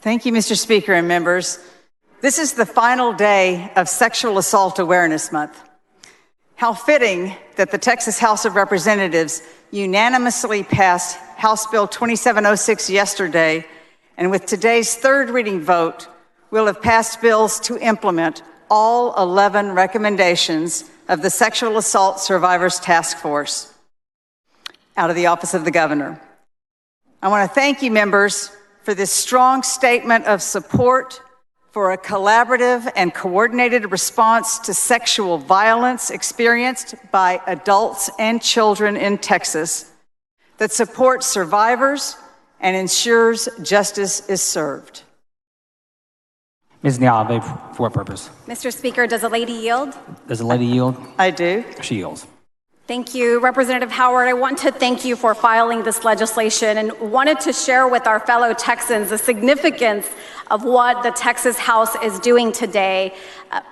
Thank you, Mr. Speaker and members. This is the final day of Sexual Assault Awareness Month. How fitting that the Texas House of Representatives unanimously passed House Bill 2706 yesterday, and with today's third reading vote, we'll have passed bills to implement all 11 recommendations of the Sexual Assault Survivors Task Force out of the Office of the Governor. I want to thank you, members, for this strong statement of support for a collaborative and coordinated response to sexual violence experienced by adults and children in Texas that supports survivors and ensures justice is served. Ms. Niave, for what purpose? Mr. Speaker, does a lady yield? Does the lady yield? I do. She yields. Thank you, Representative Howard. I want to thank you for filing this legislation and wanted to share with our fellow Texans the significance of what the Texas House is doing today.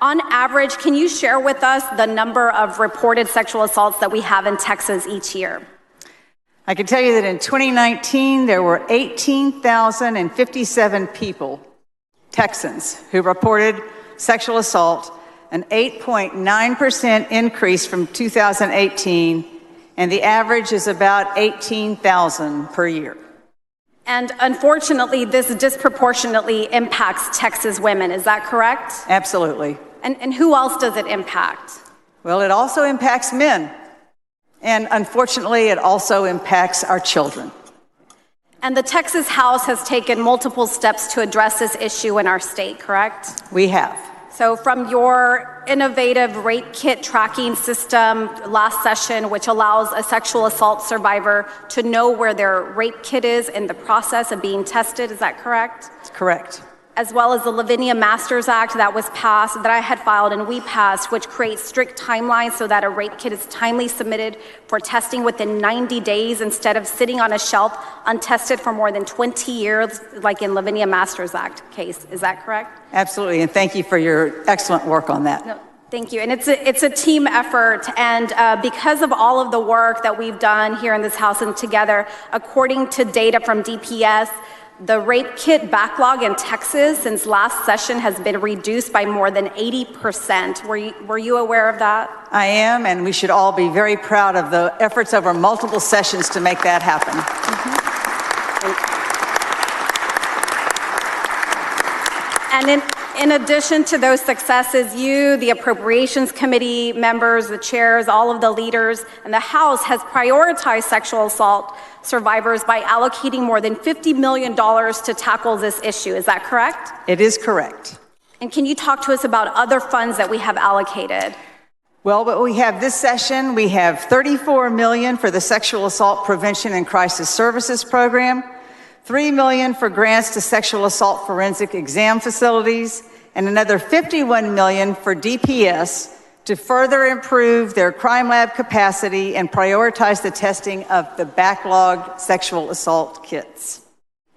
On average, can you share with us the number of reported sexual assaults that we have in Texas each year? I can tell you that in 2019, there were 18,057 people, Texans, who reported sexual assault, an 8.9% increase from 2018, and the average is about 18,000 per year. And unfortunately, this disproportionately impacts Texas women, is that correct? Absolutely. And who else does it impact? Well, it also impacts men. And unfortunately, it also impacts our children. And the Texas House has taken multiple steps to address this issue in our state, correct? We have. So from your innovative rape kit tracking system last session, which allows a sexual assault survivor to know where their rape kit is in the process of being tested, is that correct? Correct. As well as the Lavinia Masters Act that was passed, that I had filed and we passed, which creates strict timelines so that a rape kit is timely submitted for testing within 90 days instead of sitting on a shelf untested for more than 20 years, like in Lavinia Masters Act case. Is that correct? Absolutely, and thank you for your excellent work on that. No, thank you, and it's a team effort, and because of all of the work that we've done here in this House and together, according to data from DPS, the rape kit backlog in Texas since last session has been reduced by more than 80%. Were you aware of that? I am, and we should all be very proud of the efforts over multiple sessions to make that happen. And in addition to those successes, you, the Appropriations Committee members, the chairs, all of the leaders, and the House has prioritized sexual assault survivors by allocating more than $50 million to tackle this issue. Is that correct? It is correct. And can you talk to us about other funds that we have allocated? Well, what we have this session, we have $34 million for the Sexual Assault Prevention and Crisis Services Program, $3 million for grants to sexual assault forensic exam facilities, and another $51 million for DPS to further improve their crime lab capacity and prioritize the testing of the backlogged sexual assault kits.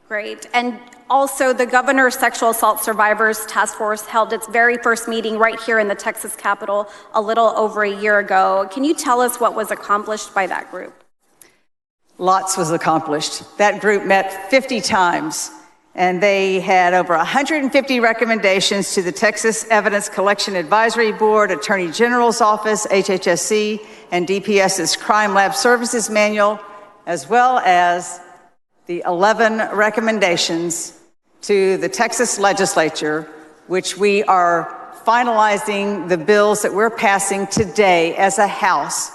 Great. And also, the Governor's Sexual Assault Survivors Task Force held its very first meeting right here in the Texas Capitol a little over a year ago. Can you tell us what was accomplished by that group? Lots was accomplished. That group met 50 times, and they had over 150 recommendations to the Texas Evidence Collection Advisory Board, Attorney General's Office, HHSC, and DPS's Crime Lab Services Manual, as well as the 11 recommendations to the Texas legislature, which we are finalizing the bills that we're passing today as a House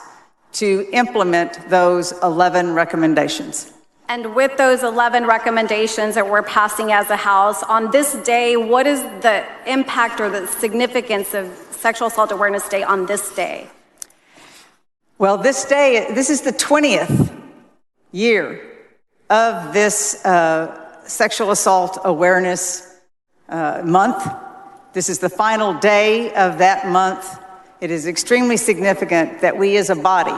to implement those 11 recommendations. And with those 11 recommendations that we're passing as a House, on this day, what is the impact or the significance of Sexual Assault Awareness Day on this day? Well, this is the 20th year of this Sexual Assault Awareness Month. This is the final day of that month. It is extremely significant that we as a body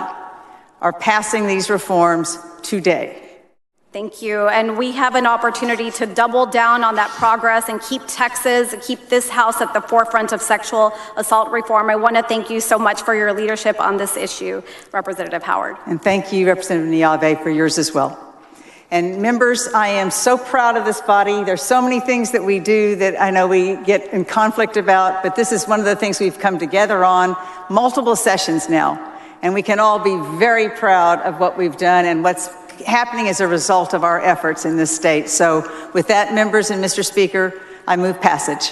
are passing these reforms today. Thank you. And we have an opportunity to double down on that progress and keep Texas, keep this House at the forefront of sexual assault reform. I want to thank you so much for your leadership on this issue, Representative Howard. And thank you, Representative Niave, for yours as well. And members, I am so proud of this body. There's so many things that we do that I know we get in conflict about, but this is one of the things we've come together on, multiple sessions now. And we can all be very proud of what we've done and what's happening as a result of our efforts in this state. So with that, members and Mr. Speaker, I move passage.